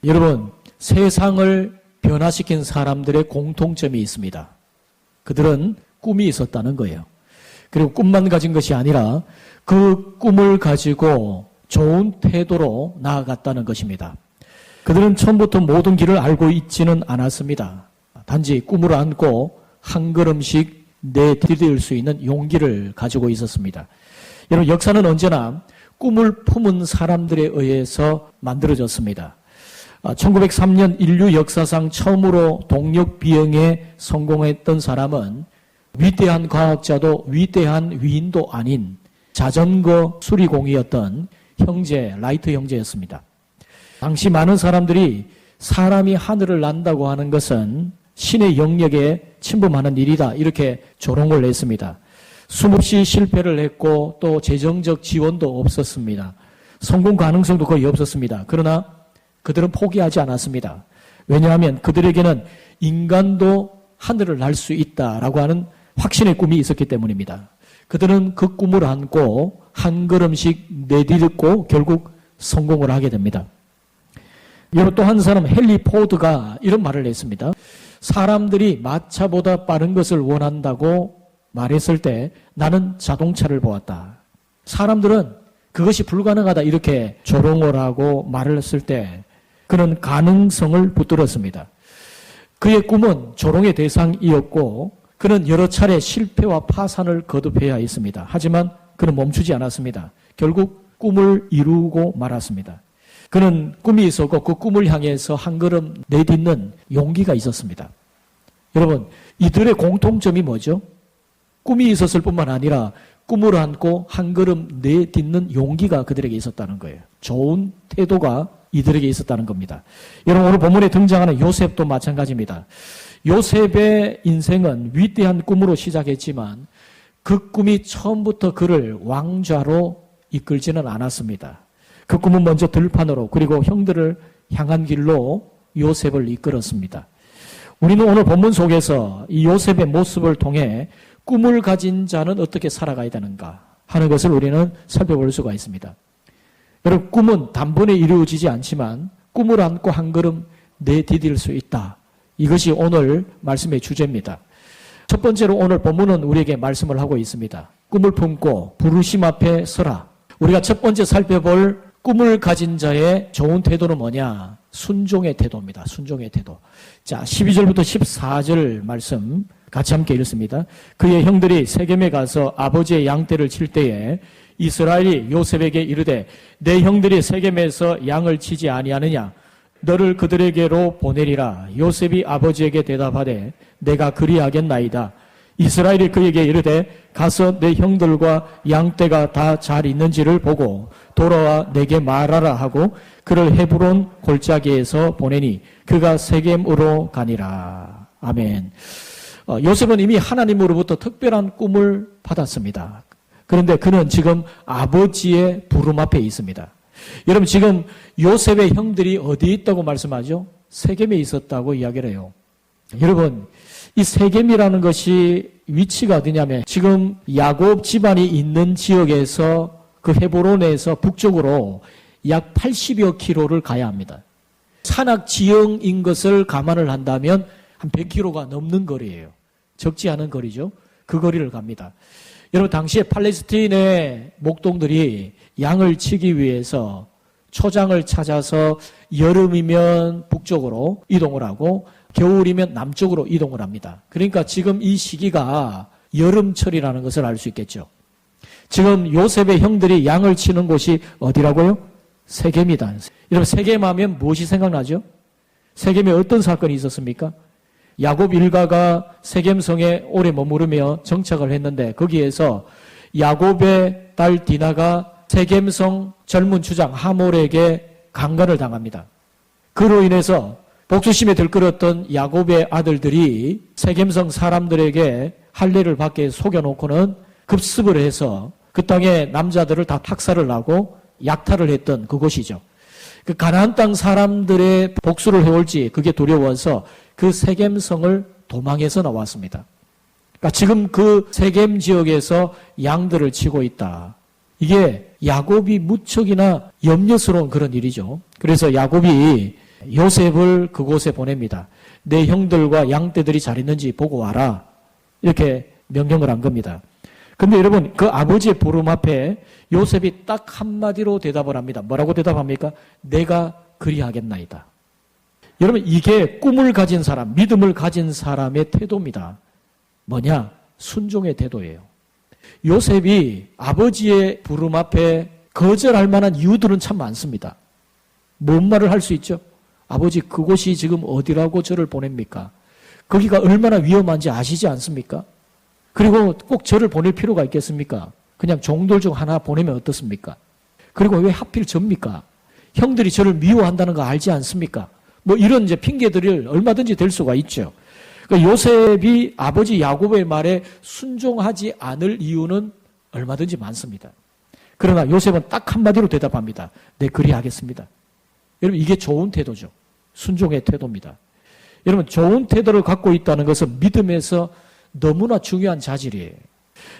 여러분, 세상을 변화시킨 사람들의 공통점이 있습니다. 그들은 꿈이 있었다는 거예요. 그리고 꿈만 가진 것이 아니라 그 꿈을 가지고 좋은 태도로 나아갔다는 것입니다. 그들은 처음부터 모든 길을 알고 있지는 않았습니다. 단지 꿈을 안고 한 걸음씩 내디딜 수 있는 용기를 가지고 있었습니다. 여러분, 역사는 언제나 꿈을 품은 사람들에 의해서 만들어졌습니다. 1903년 인류 역사상 처음으로 동력 비행에 성공했던 사람은 위대한 과학자도 위대한 위인도 아닌 자전거 수리공이었던 형제, 라이트 형제였습니다. 당시 많은 사람들이 사람이 하늘을 난다고 하는 것은 신의 영역에 침범하는 일이다, 이렇게 조롱을 했습니다. 수없이 실패를 했고 또 재정적 지원도 없었습니다. 성공 가능성도 거의 없었습니다. 그러나 그들은 포기하지 않았습니다. 왜냐하면 그들에게는 인간도 하늘을 날 수 있다라고 하는 확신의 꿈이 있었기 때문입니다. 그들은 그 꿈을 안고 한 걸음씩 내딛고 결국 성공을 하게 됩니다. 여러분, 또 한 사람 헨리 포드가 이런 말을 했습니다. 사람들이 마차보다 빠른 것을 원한다고 말했을 때 나는 자동차를 보았다. 사람들은 그것이 불가능하다 이렇게 조롱을 하고 말을 했을 때 그는 가능성을 붙들었습니다. 그의 꿈은 조롱의 대상이었고 그는 여러 차례 실패와 파산을 거듭해야 했습니다. 하지만 그는 멈추지 않았습니다. 결국 꿈을 이루고 말았습니다. 그는 꿈이 있었고 그 꿈을 향해서 한 걸음 내딛는 용기가 있었습니다. 여러분, 이들의 공통점이 뭐죠? 꿈이 있었을 뿐만 아니라 꿈을 안고 한 걸음 내딛는 용기가 그들에게 있었다는 거예요. 좋은 태도가 이들에게 있었다는 겁니다. 여러분, 오늘 본문에 등장하는 요셉도 마찬가지입니다. 요셉의 인생은 위대한 꿈으로 시작했지만 그 꿈이 처음부터 그를 왕좌로 이끌지는 않았습니다. 그 꿈은 먼저 들판으로 그리고 형들을 향한 길로 요셉을 이끌었습니다. 우리는 오늘 본문 속에서 이 요셉의 모습을 통해 꿈을 가진 자는 어떻게 살아가야 되는가 하는 것을 우리는 살펴볼 수가 있습니다. 여러분, 꿈은 단번에 이루어지지 않지만 꿈을 안고 한 걸음 내디딜 수 있다. 이것이 오늘 말씀의 주제입니다. 첫 번째로 오늘 본문은 우리에게 말씀을 하고 있습니다. 꿈을 품고 부르심 앞에 서라. 우리가 첫 번째 살펴볼 꿈을 가진 자의 좋은 태도는 뭐냐? 순종의 태도입니다. 순종의 태도. 자, 12절부터 14절 말씀 같이 함께 읽습니다. 그의 형들이 세겜에 가서 아버지의 양떼를 칠 때에 이스라엘이 요셉에게 이르되 내 형들이 세겜에서 양을 치지 아니하느냐? 너를 그들에게로 보내리라. 요셉이 아버지에게 대답하되 내가 그리하겠나이다. 이스라엘이 그에게 이르되 가서 내 형들과 양떼가 다 잘 있는지를 보고 돌아와 내게 말하라 하고 그를 헤브론 골짜기에서 보내니 그가 세겜으로 가니라. 아멘. 요셉은 이미 하나님으로부터 특별한 꿈을 받았습니다. 그런데 그는 지금 아버지의 부름 앞에 있습니다. 여러분, 지금 요셉의 형들이 어디에 있다고 말씀하죠? 세겜에 있었다고 이야기를 해요. 여러분, 이 세겜이라는 것이 위치가 어디냐면 지금 야곱 집안이 있는 지역에서 그 헤브론에서 북쪽으로 약 80여 킬로를 가야 합니다. 산악 지형인 것을 감안을 한다면 한 100킬로가 넘는 거리예요. 적지 않은 거리죠. 그 거리를 갑니다. 여러분, 당시에 팔레스틴의 목동들이 양을 치기 위해서 초장을 찾아서 여름이면 북쪽으로 이동을 하고 겨울이면 남쪽으로 이동을 합니다. 그러니까 지금 이 시기가 여름철이라는 것을 알 수 있겠죠. 지금 요셉의 형들이 양을 치는 곳이 어디라고요? 세겜이다. 여러분, 세겜하면 무엇이 생각나죠? 세겜에 어떤 사건이 있었습니까? 야곱 일가가 세겜성에 오래 머무르며 정착을 했는데 거기에서 야곱의 딸 디나가 세겜성 젊은 주장 하몰에게 강간을 당합니다. 그로 인해서 복수심에 들끓었던 야곱의 아들들이 세겜성 사람들에게 할례를 받게 속여놓고는 급습을 해서 그 땅의 남자들을 다 탁살을 하고 약탈을 했던 그곳이죠. 그 가나안 땅 사람들의 복수를 해올지 그게 두려워서 그 세겜성을 도망해서 나왔습니다. 그러니까 지금 그 세겜 지역에서 양들을 치고 있다. 이게 야곱이 무척이나 염려스러운 그런 일이죠. 그래서 야곱이 요셉을 그곳에 보냅니다. 내 형들과 양떼들이 잘 있는지 보고 와라. 이렇게 명령을 한 겁니다. 근데 여러분, 그 아버지의 부름 앞에 요셉이 딱 한마디로 대답을 합니다. 뭐라고 대답합니까? 내가 그리하겠나이다. 여러분, 이게 꿈을 가진 사람, 믿음을 가진 사람의 태도입니다. 뭐냐? 순종의 태도예요. 요셉이 아버지의 부름 앞에 거절할 만한 이유들은 참 많습니다. 뭔 말을 할 수 있죠? 아버지, 그곳이 지금 어디라고 저를 보냅니까? 거기가 얼마나 위험한지 아시지 않습니까? 그리고 꼭 저를 보낼 필요가 있겠습니까? 그냥 종들 중 하나 보내면 어떻습니까? 그리고 왜 하필 접니까? 형들이 저를 미워한다는 거 알지 않습니까? 뭐 이런 이제 핑계들을 얼마든지 될 수가 있죠. 그러니까 요셉이 아버지 야곱의 말에 순종하지 않을 이유는 얼마든지 많습니다. 그러나 요셉은 딱 한마디로 대답합니다. 네, 그리하겠습니다. 여러분, 이게 좋은 태도죠. 순종의 태도입니다. 여러분, 좋은 태도를 갖고 있다는 것은 믿음에서 너무나 중요한 자질이에요.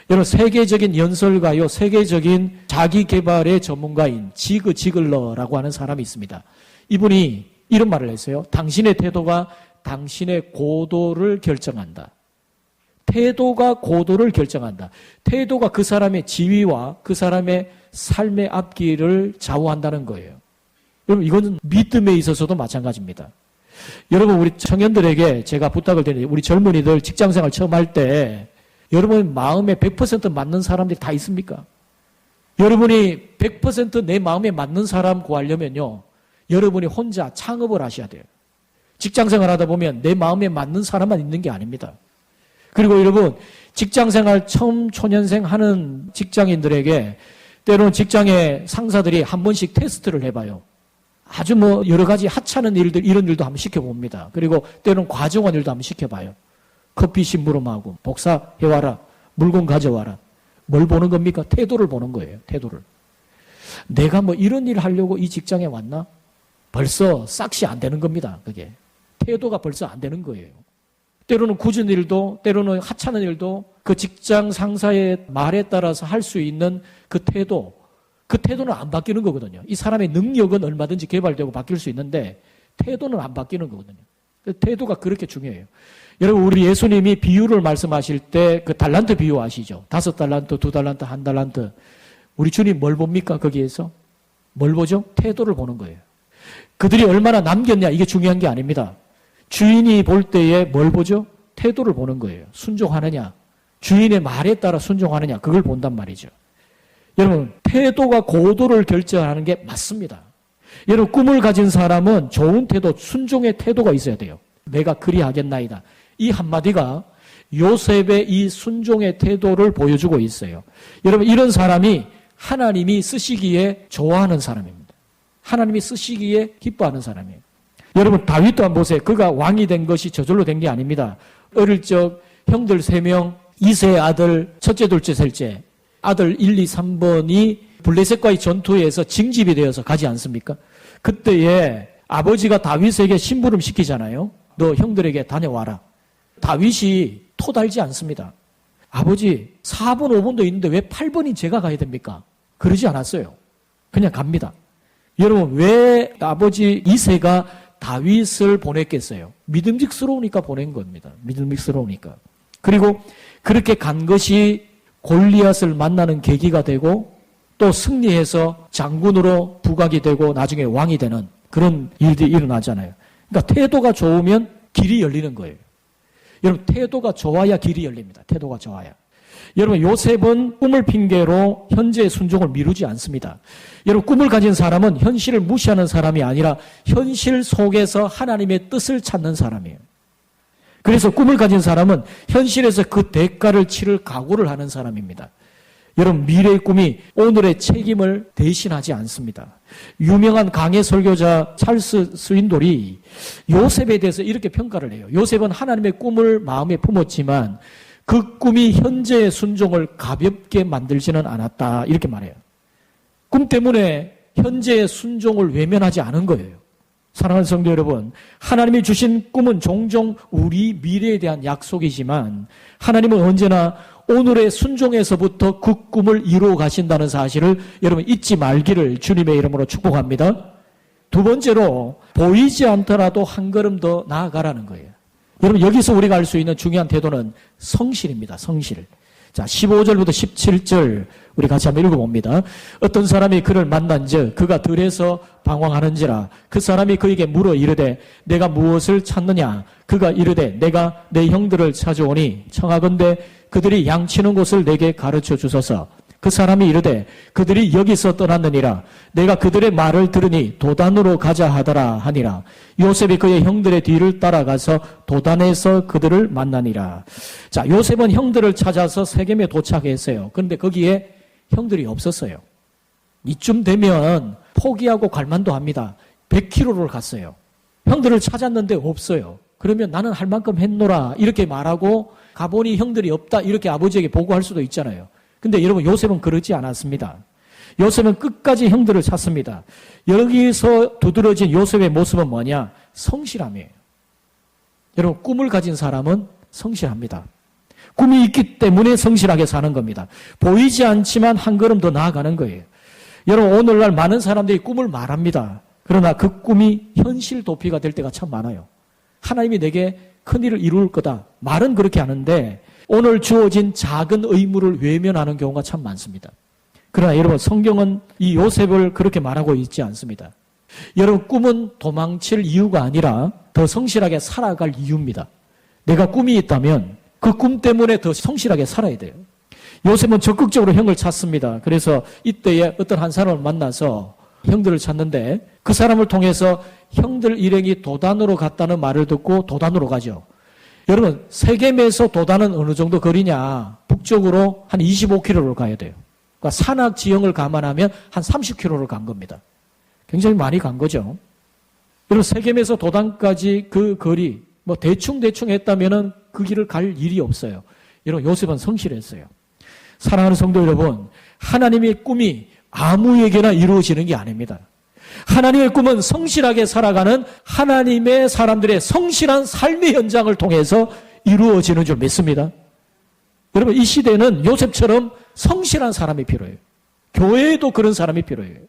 여러분, 세계적인 연설가요, 세계적인 자기개발의 전문가인 지그 지글러라고 하는 사람이 있습니다. 이분이 이런 말을 했어요. 당신의 태도가 당신의 고도를 결정한다. 태도가 고도를 결정한다. 태도가 그 사람의 지위와 그 사람의 삶의 앞길을 좌우한다는 거예요. 여러분, 이건 믿음에 있어서도 마찬가지입니다. 여러분, 우리 청년들에게 제가 부탁을 드리는데, 우리 젊은이들 직장생활 처음 할 때 여러분 마음에 100% 맞는 사람들이 다 있습니까? 여러분이 100% 내 마음에 맞는 사람 구하려면요, 여러분이 혼자 창업을 하셔야 돼요. 직장생활 하다 보면 내 마음에 맞는 사람만 있는 게 아닙니다. 그리고 여러분, 직장생활 처음 초년생 하는 직장인들에게 때로는 직장의 상사들이 한 번씩 테스트를 해봐요. 아주 뭐 여러 가지 하찮은 일들, 이런 일도 한번 시켜봅니다. 그리고 때로는 과정한 일도 한번 시켜봐요. 커피 심부름하고, 복사해와라, 물건 가져와라. 뭘 보는 겁니까? 태도를 보는 거예요. 태도를. 내가 뭐 이런 일 하려고 이 직장에 왔나? 벌써 싹시 안 되는 겁니다. 그게. 태도가 벌써 안 되는 거예요. 때로는 굳은 일도, 때로는 하찮은 일도 그 직장 상사의 말에 따라서 할 수 있는 그 태도, 그 태도는 안 바뀌는 거거든요. 이 사람의 능력은 얼마든지 개발되고 바뀔 수 있는데 태도는 안 바뀌는 거거든요. 태도가 그렇게 중요해요. 여러분, 우리 예수님이 비유를 말씀하실 때 그 달란트 비유 아시죠? 5달란트, 2달란트, 1달란트. 우리 주님 뭘 봅니까? 거기에서? 뭘 보죠? 태도를 보는 거예요. 그들이 얼마나 남겼냐, 이게 중요한 게 아닙니다. 주인이 볼 때에 뭘 보죠? 태도를 보는 거예요. 순종하느냐, 주인의 말에 따라 순종하느냐, 그걸 본단 말이죠. 여러분, 태도가 고도를 결정하는 게 맞습니다. 여러분, 꿈을 가진 사람은 좋은 태도, 순종의 태도가 있어야 돼요. 내가 그리하겠나이다. 이 한마디가 요셉의 이 순종의 태도를 보여주고 있어요. 여러분, 이런 사람이 하나님이 쓰시기에 좋아하는 사람입니다. 하나님이 쓰시기에 기뻐하는 사람이에요. 여러분, 다윗도 한번 보세요. 그가 왕이 된 것이 저절로 된 게 아닙니다. 어릴 적 형들 3명, 이세의 아들, 첫째, 둘째, 셋째, 아들 1, 2, 3번이 블레셋과의 전투에서 징집이 되어서 가지 않습니까? 그때에 아버지가 다윗에게 심부름 시키잖아요. 너 형들에게 다녀와라. 다윗이 토달지 않습니다. 아버지 4번, 5번도 있는데 왜 8번이 제가 가야 됩니까? 그러지 않았어요. 그냥 갑니다. 여러분, 왜 아버지 이세가 다윗을 보냈겠어요? 믿음직스러우니까 보낸 겁니다. 믿음직스러우니까. 그리고 그렇게 간 것이 골리앗을 만나는 계기가 되고 또 승리해서 장군으로 부각이 되고 나중에 왕이 되는 그런 일들이 일어나잖아요. 그러니까 태도가 좋으면 길이 열리는 거예요. 여러분, 태도가 좋아야 길이 열립니다. 태도가 좋아야. 여러분, 요셉은 꿈을 핑계로 현재의 순종을 미루지 않습니다. 여러분, 꿈을 가진 사람은 현실을 무시하는 사람이 아니라 현실 속에서 하나님의 뜻을 찾는 사람이에요. 그래서 꿈을 가진 사람은 현실에서 그 대가를 치를 각오를 하는 사람입니다. 여러분, 미래의 꿈이 오늘의 책임을 대신하지 않습니다. 유명한 강해 설교자 찰스 스윈돌이 요셉에 대해서 이렇게 평가를 해요. 요셉은 하나님의 꿈을 마음에 품었지만 그 꿈이 현재의 순종을 가볍게 만들지는 않았다. 이렇게 말해요. 꿈 때문에 현재의 순종을 외면하지 않은 거예요. 사랑하는 성도 여러분, 하나님이 주신 꿈은 종종 우리 미래에 대한 약속이지만 하나님은 언제나 오늘의 순종에서부터 그 꿈을 이루어 가신다는 사실을 여러분 잊지 말기를 주님의 이름으로 축복합니다. 두 번째로 보이지 않더라도 한 걸음 더 나아가라는 거예요. 여러분 여기서 우리가 알 수 있는 중요한 태도는 성실입니다. 성실. 자, 15절부터 17절 우리 같이 한번 읽어봅니다. 어떤 사람이 그를 만난즉 그가 들에서 방황하는지라 그 사람이 그에게 물어 이르되 내가 무엇을 찾느냐 그가 이르되 내가 내 형들을 찾아오니 청하건대 그들이 양치는 곳을 내게 가르쳐 주소서. 그 사람이 이르되 그들이 여기서 떠났느니라 내가 그들의 말을 들으니 도단으로 가자 하더라 하니라. 요셉이 그의 형들의 뒤를 따라가서 도단에서 그들을 만나니라. 자, 요셉은 형들을 찾아서 세겜에 도착했어요. 그런데 거기에 형들이 없었어요. 이쯤 되면 포기하고 갈만도 합니다. 100km를 갔어요. 형들을 찾았는데 없어요. 그러면 나는 할 만큼 했노라 이렇게 말하고 가보니 형들이 없다 이렇게 아버지에게 보고할 수도 있잖아요. 근데 여러분 요셉은 그러지 않았습니다. 요셉은 끝까지 형들을 찾습니다. 여기서 두드러진 요셉의 모습은 뭐냐? 성실함이에요. 여러분 꿈을 가진 사람은 성실합니다. 꿈이 있기 때문에 성실하게 사는 겁니다. 보이지 않지만 한 걸음 더 나아가는 거예요. 여러분 오늘날 많은 사람들이 꿈을 말합니다. 그러나 그 꿈이 현실 도피가 될 때가 참 많아요. 하나님이 내게 큰일을 이룰 거다. 말은 그렇게 하는데 오늘 주어진 작은 의무를 외면하는 경우가 참 많습니다. 그러나 여러분 성경은 이 요셉을 그렇게 말하고 있지 않습니다. 여러분 꿈은 도망칠 이유가 아니라 더 성실하게 살아갈 이유입니다. 내가 꿈이 있다면 그 꿈 때문에 더 성실하게 살아야 돼요. 요셉은 적극적으로 형을 찾습니다. 그래서 이때에 어떤 한 사람을 만나서 형들을 찾는데 그 사람을 통해서 형들 일행이 도단으로 갔다는 말을 듣고 도단으로 가죠. 여러분 세겜에서 도단은 어느 정도 거리냐? 북쪽으로 한 25km를 가야 돼요. 그러니까 산악 지형을 감안하면 한 30km를 간 겁니다. 굉장히 많이 간 거죠. 여러분 세겜에서 도단까지 그 거리 뭐 대충 했다면은 그 길을 갈 일이 없어요. 여러분 요셉은 성실했어요. 사랑하는 성도 여러분, 하나님의 꿈이 아무에게나 이루어지는 게 아닙니다. 하나님의 꿈은 성실하게 살아가는 하나님의 사람들의 성실한 삶의 현장을 통해서 이루어지는 줄 믿습니다. 여러분 이 시대는 요셉처럼 성실한 사람이 필요해요. 교회에도 그런 사람이 필요해요.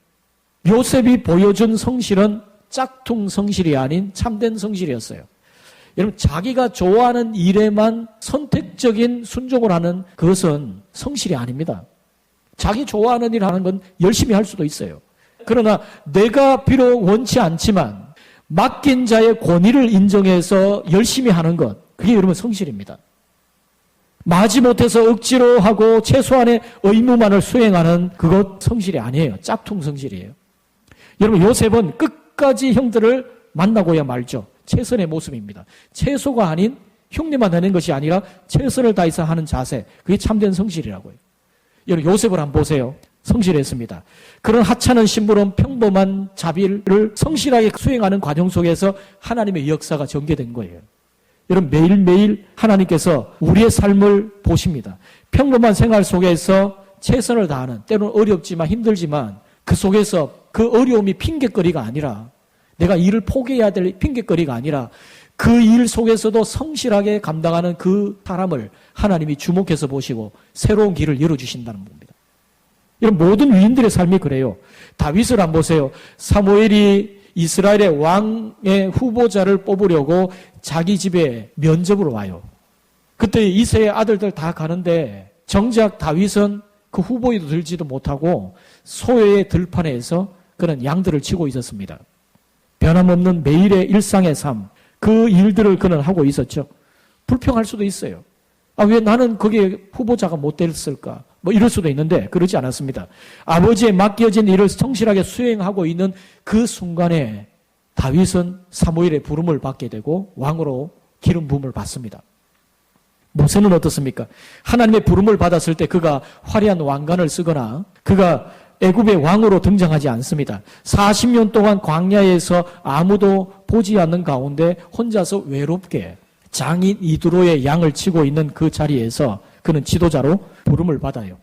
요셉이 보여준 성실은 짝퉁 성실이 아닌 참된 성실이었어요. 여러분 자기가 좋아하는 일에만 선택적인 순종을 하는 그것은 성실이 아닙니다. 자기 좋아하는 일 하는 건 열심히 할 수도 있어요. 그러나 내가 비록 원치 않지만 맡긴 자의 권위를 인정해서 열심히 하는 것, 그게 여러분 성실입니다. 마지못해서 억지로 하고 최소한의 의무만을 수행하는 그것 성실이 아니에요. 짝퉁 성실이에요. 여러분 요셉은 끝까지 형들을 만나고야 말죠. 최선의 모습입니다. 최소가 아닌 흉내만 내는 것이 아니라 최선을 다해서 하는 자세, 그게 참된 성실이라고요. 여러분 요셉을 한번 보세요. 성실했습니다. 그런 하찮은 심부름 평범한 자비를 성실하게 수행하는 과정 속에서 하나님의 역사가 전개된 거예요. 여러분 매일매일 하나님께서 우리의 삶을 보십니다. 평범한 생활 속에서 최선을 다하는, 때로는 어렵지만 힘들지만 그 속에서 그 어려움이 핑계거리가 아니라 내가 일을 포기해야 될 핑계거리가 아니라 그 일 속에서도 성실하게 감당하는 그 사람을 하나님이 주목해서 보시고 새로운 길을 열어주신다는 겁니다. 이런 모든 위인들의 삶이 그래요. 다윗을 한번 보세요. 사무엘이 이스라엘의 왕의 후보자를 뽑으려고 자기 집에 면접으로 와요. 그때 이새의 아들들 다 가는데 정작 다윗은 그 후보에도 들지도 못하고 소외의 들판에서 그는 양들을 치고 있었습니다. 변함없는 매일의 일상의 삶, 그 일들을 그는 하고 있었죠. 불평할 수도 있어요. 왜 나는 거기에 후보자가 못 됐을까? 뭐 이럴 수도 있는데 그러지 않았습니다. 아버지의 맡겨진 일을 성실하게 수행하고 있는 그 순간에 다윗은 사무엘의 부름을 받게 되고 왕으로 기름 부음을 받습니다. 모세는 어떻습니까? 하나님의 부름을 받았을 때 그가 화려한 왕관을 쓰거나 그가 애굽의 왕으로 등장하지 않습니다. 40년 동안 광야에서 아무도 보지 않는 가운데 혼자서 외롭게 장인 이드로의 양을 치고 있는 그 자리에서 그는 지도자로 부름을 받아요.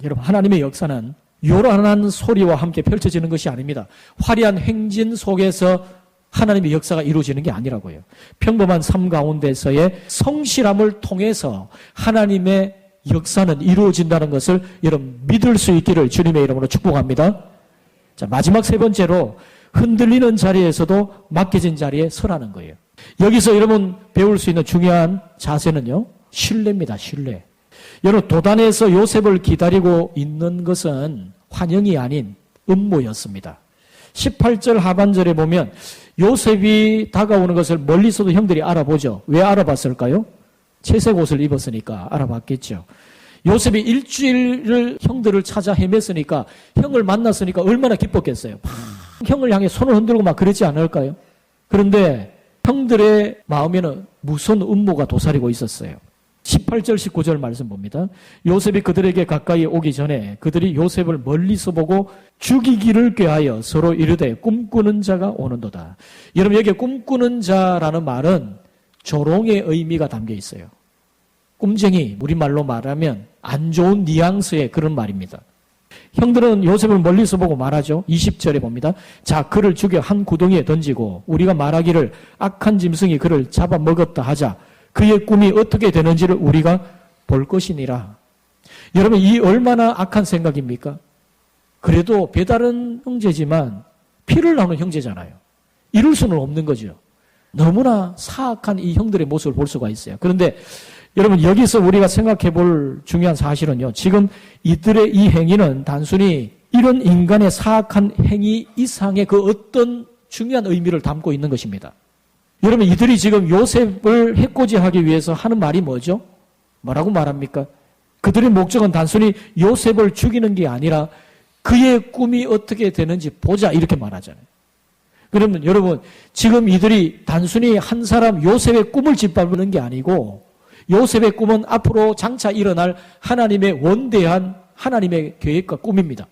여러분 하나님의 역사는 요란한 소리와 함께 펼쳐지는 것이 아닙니다. 화려한 행진 속에서 하나님의 역사가 이루어지는 게 아니라고요. 평범한 삶 가운데서의 성실함을 통해서 하나님의 역사는 이루어진다는 것을 여러분 믿을 수 있기를 주님의 이름으로 축복합니다. 자, 마지막 세 번째로 흔들리는 자리에서도 맡겨진 자리에 서라는 거예요. 여기서 여러분 배울 수 있는 중요한 자세는요, 신뢰입니다. 신뢰. 여러분 도단에서 요셉을 기다리고 있는 것은 환영이 아닌 음모였습니다. 18절 하반절에 보면 요셉이 다가오는 것을 멀리서도 형들이 알아보죠. 왜 알아봤을까요? 채색 옷을 입었으니까 알아봤겠죠. 요셉이 일주일을 형들을 찾아 헤맸으니까, 형을 만났으니까 얼마나 기뻤겠어요. 형을 향해 손을 흔들고 막 그러지 않을까요? 그런데 형들의 마음에는 무서운 음모가 도사리고 있었어요. 18절 19절 말씀 봅니다. 요셉이 그들에게 가까이 오기 전에 그들이 요셉을 멀리서 보고 죽이기를 꾀하여 서로 이르되 꿈꾸는 자가 오는도다. 여러분 여기에 꿈꾸는 자라는 말은 조롱의 의미가 담겨 있어요. 꿈쟁이, 우리말로 말하면 안 좋은 뉘앙스의 그런 말입니다. 형들은 요셉을 멀리서 보고 말하죠. 20절에 봅니다. 자, 그를 죽여 한 구덩이에 던지고 우리가 말하기를 악한 짐승이 그를 잡아먹었다 하자. 그의 꿈이 어떻게 되는지를 우리가 볼 것이니라. 여러분 이 얼마나 악한 생각입니까? 그래도 배다른 형제지만 피를 나눈 형제잖아요. 이룰 수는 없는 거죠. 너무나 사악한 이 형들의 모습을 볼 수가 있어요. 그런데 여러분 여기서 우리가 생각해 볼 중요한 사실은요. 지금 이들의 이 행위는 단순히 이런 인간의 사악한 행위 이상의 그 어떤 중요한 의미를 담고 있는 것입니다. 여러분 이들이 지금 요셉을 해코지하기 위해서 하는 말이 뭐죠? 뭐라고 말합니까? 그들의 목적은 단순히 요셉을 죽이는 게 아니라 그의 꿈이 어떻게 되는지 보자 이렇게 말하잖아요. 그러면 여러분 지금 이들이 단순히 한 사람 요셉의 꿈을 짓밟는 게 아니고 요셉의 꿈은 앞으로 장차 일어날 하나님의 원대한 하나님의 계획과 꿈입니다.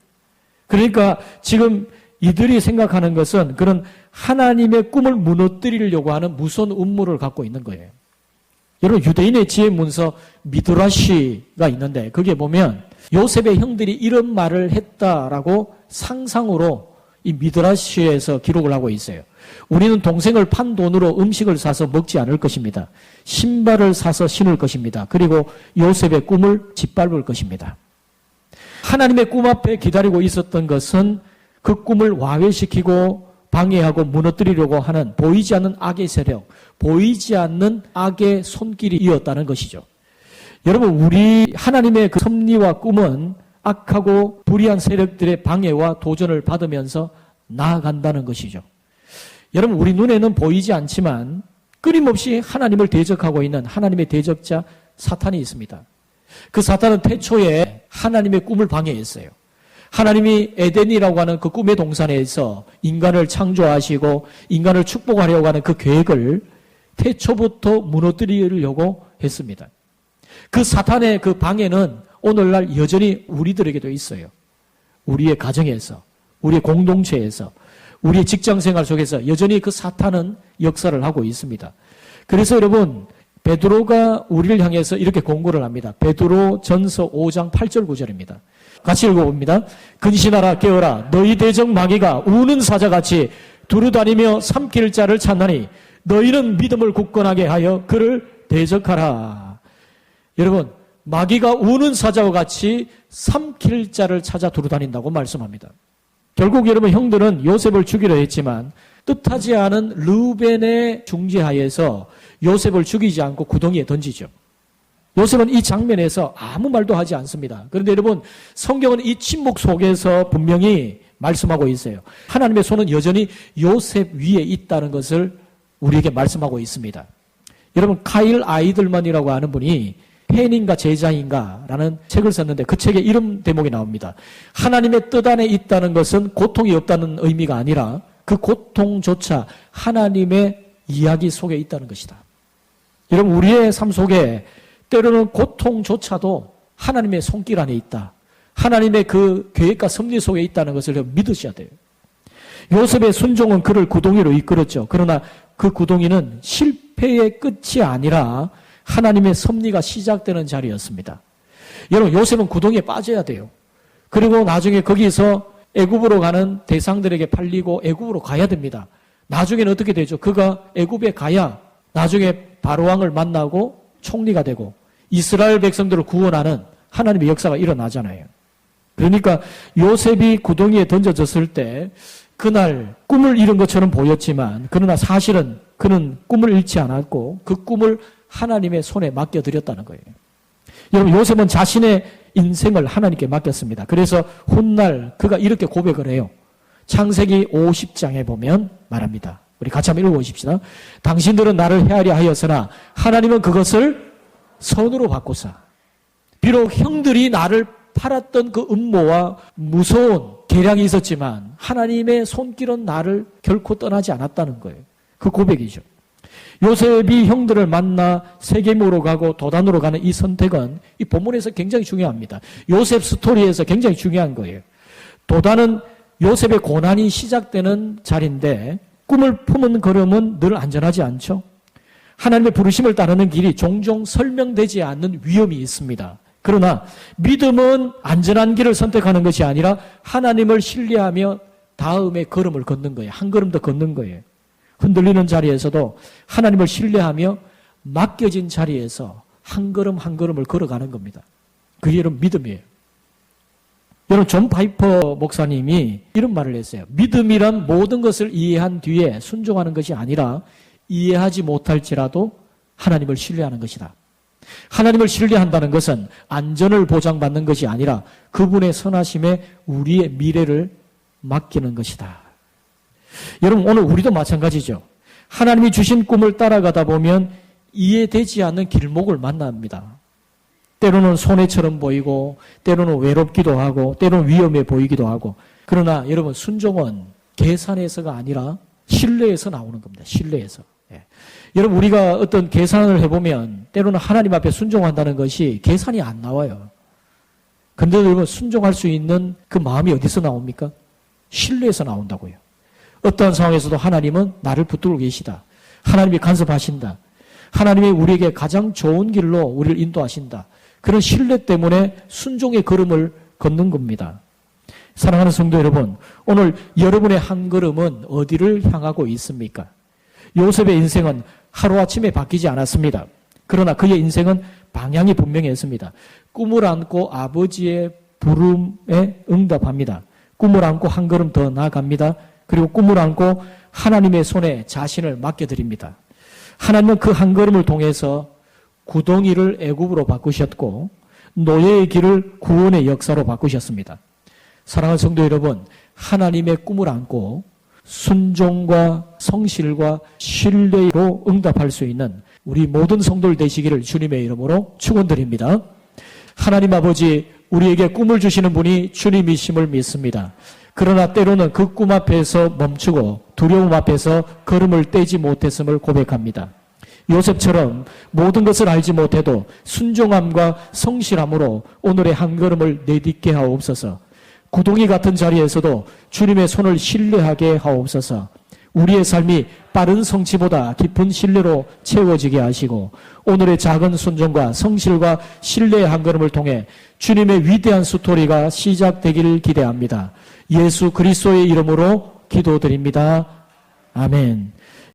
그러니까 지금 이들이 생각하는 것은 그런 하나님의 꿈을 무너뜨리려고 하는 무서운 음모를 갖고 있는 거예요. 여러분 유대인의 지혜 문서 미드라시가 있는데 거기에 보면 요셉의 형들이 이런 말을 했다라고 상상으로 이 미드라시에서 기록을 하고 있어요. 우리는 동생을 판 돈으로 음식을 사서 먹지 않을 것입니다. 신발을 사서 신을 것입니다. 그리고 요셉의 꿈을 짓밟을 것입니다. 하나님의 꿈 앞에 기다리고 있었던 것은 그 꿈을 와해시키고 방해하고 무너뜨리려고 하는 보이지 않는 악의 세력, 보이지 않는 악의 손길이었다는 것이죠. 여러분 우리 하나님의 그 섭리와 꿈은 악하고 불의한 세력들의 방해와 도전을 받으면서 나아간다는 것이죠. 여러분 우리 눈에는 보이지 않지만 끊임없이 하나님을 대적하고 있는 하나님의 대적자 사탄이 있습니다. 그 사탄은 태초에 하나님의 꿈을 방해했어요. 하나님이 에덴이라고 하는 그 꿈의 동산에서 인간을 창조하시고 인간을 축복하려고 하는 그 계획을 태초부터 무너뜨리려고 했습니다. 그 사탄의 그 방해는 오늘날 여전히 우리들에게도 있어요. 우리의 가정에서, 우리의 공동체에서, 우리의 직장생활 속에서 여전히 그 사탄은 역사를 하고 있습니다. 그래서 여러분 베드로가 우리를 향해서 이렇게 권고를 합니다. 베드로 전서 5장 8절 9절입니다. 같이 읽어봅니다. 근신하라 깨어라 너희 대적 마귀가 우는 사자같이 두루다니며 삼킬 자를 찾나니 너희는 믿음을 굳건하게 하여 그를 대적하라. 여러분 마귀가 우는 사자와 같이 삼킬 자를 찾아 두루다닌다고 말씀합니다. 결국 여러분 형들은 요셉을 죽이려 했지만 뜻하지 않은 르우벤의 중재하에서 요셉을 죽이지 않고 구덩이에 던지죠. 요셉은 이 장면에서 아무 말도 하지 않습니다. 그런데 여러분 성경은 이 침묵 속에서 분명히 말씀하고 있어요. 하나님의 손은 여전히 요셉 위에 있다는 것을 우리에게 말씀하고 있습니다. 여러분 카일 아이들만이라고 하는 분이 팬인가 제자인가 라는 책을 썼는데 그 책에 이런 대목이 나옵니다. 하나님의 뜻 안에 있다는 것은 고통이 없다는 의미가 아니라 그 고통조차 하나님의 이야기 속에 있다는 것이다. 여러분 우리의 삶 속에 때로는 고통조차도 하나님의 손길 안에 있다. 하나님의 그 계획과 섭리 속에 있다는 것을 믿으셔야 돼요. 요셉의 순종은 그를 구덩이로 이끌었죠. 그러나 그 구덩이는 실패의 끝이 아니라 하나님의 섭리가 시작되는 자리였습니다. 여러분 요셉은 구덩이에 빠져야 돼요. 그리고 나중에 거기서 애굽으로 가는 대상들에게 팔리고 애굽으로 가야 됩니다. 나중에는 어떻게 되죠? 그가 애굽에 가야 나중에 바로왕을 만나고 총리가 되고 이스라엘 백성들을 구원하는 하나님의 역사가 일어나잖아요. 그러니까 요셉이 구덩이에 던져졌을 때 그날 꿈을 잃은 것처럼 보였지만 그러나 사실은 그는 꿈을 잃지 않았고 그 꿈을 하나님의 손에 맡겨드렸다는 거예요. 여러분, 요셉은 자신의 인생을 하나님께 맡겼습니다. 그래서 훗날 그가 이렇게 고백을 해요. 창세기 50장에 보면 말합니다. 우리 같이 한번 읽어보십시다. 당신들은 나를 헤아려 하였으나 하나님은 그것을 선으로 바꾸사. 비록 형들이 나를 팔았던 그 음모와 무서운 계략이 있었지만 하나님의 손길은 나를 결코 떠나지 않았다는 거예요. 그 고백이죠. 요셉이 형들을 만나 세겜으로 가고 도단으로 가는 이 선택은 이 본문에서 굉장히 중요합니다. 요셉 스토리에서 굉장히 중요한 거예요. 도단은 요셉의 고난이 시작되는 자리인데 꿈을 품은 걸음은 늘 안전하지 않죠. 하나님의 부르심을 따르는 길이 종종 설명되지 않는 위험이 있습니다. 그러나 믿음은 안전한 길을 선택하는 것이 아니라 하나님을 신뢰하며 다음에 걸음을 걷는 거예요. 한 걸음 더 걷는 거예요. 흔들리는 자리에서도 하나님을 신뢰하며 맡겨진 자리에서 한 걸음 한 걸음을 걸어가는 겁니다. 그게 여러분 믿음이에요. 여러분, 존 파이퍼 목사님이 이런 말을 했어요. 믿음이란 모든 것을 이해한 뒤에 순종하는 것이 아니라 이해하지 못할지라도 하나님을 신뢰하는 것이다. 하나님을 신뢰한다는 것은 안전을 보장받는 것이 아니라 그분의 선하심에 우리의 미래를 맡기는 것이다. 여러분, 오늘 우리도 마찬가지죠. 하나님이 주신 꿈을 따라가다 보면 이해되지 않는 길목을 만납니다. 때로는 손해처럼 보이고 때로는 외롭기도 하고 때로는 위험해 보이기도 하고, 그러나 여러분, 순종은 계산에서가 아니라 신뢰에서 나오는 겁니다. 신뢰에서. 예. 여러분, 우리가 어떤 계산을 해보면 때로는 하나님 앞에 순종한다는 것이 계산이 안 나와요. 그런데 여러분, 순종할 수 있는 그 마음이 어디서 나옵니까? 신뢰에서 나온다고요. 어떠한 상황에서도 하나님은 나를 붙들고 계시다. 하나님이 간섭하신다. 하나님이 우리에게 가장 좋은 길로 우리를 인도하신다. 그런 신뢰 때문에 순종의 걸음을 걷는 겁니다. 사랑하는 성도 여러분, 오늘 여러분의 한 걸음은 어디를 향하고 있습니까? 요셉의 인생은 하루아침에 바뀌지 않았습니다. 그러나 그의 인생은 방향이 분명했습니다. 꿈을 안고 아버지의 부름에 응답합니다. 꿈을 안고 한 걸음 더 나아갑니다. 그리고 꿈을 안고 하나님의 손에 자신을 맡겨드립니다. 하나님은 그 한 걸음을 통해서 구덩이를 애굽으로 바꾸셨고 노예의 길을 구원의 역사로 바꾸셨습니다. 사랑하는 성도 여러분, 하나님의 꿈을 안고 순종과 성실과 신뢰로 응답할 수 있는 우리 모든 성도들 되시기를 주님의 이름으로 축원드립니다. 하나님 아버지, 우리에게 꿈을 주시는 분이 주님이심을 믿습니다. 그러나 때로는 그 꿈 앞에서 멈추고 두려움 앞에서 걸음을 떼지 못했음을 고백합니다. 요셉처럼 모든 것을 알지 못해도 순종함과 성실함으로 오늘의 한 걸음을 내딛게 하옵소서. 구덩이 같은 자리에서도 주님의 손을 신뢰하게 하옵소서. 우리의 삶이 빠른 성취보다 깊은 신뢰로 채워지게 하시고 오늘의 작은 순종과 성실과 신뢰의 한 걸음을 통해 주님의 위대한 스토리가 시작되기를 기대합니다. 예수 그리스도의 이름으로 기도드립니다. 아멘.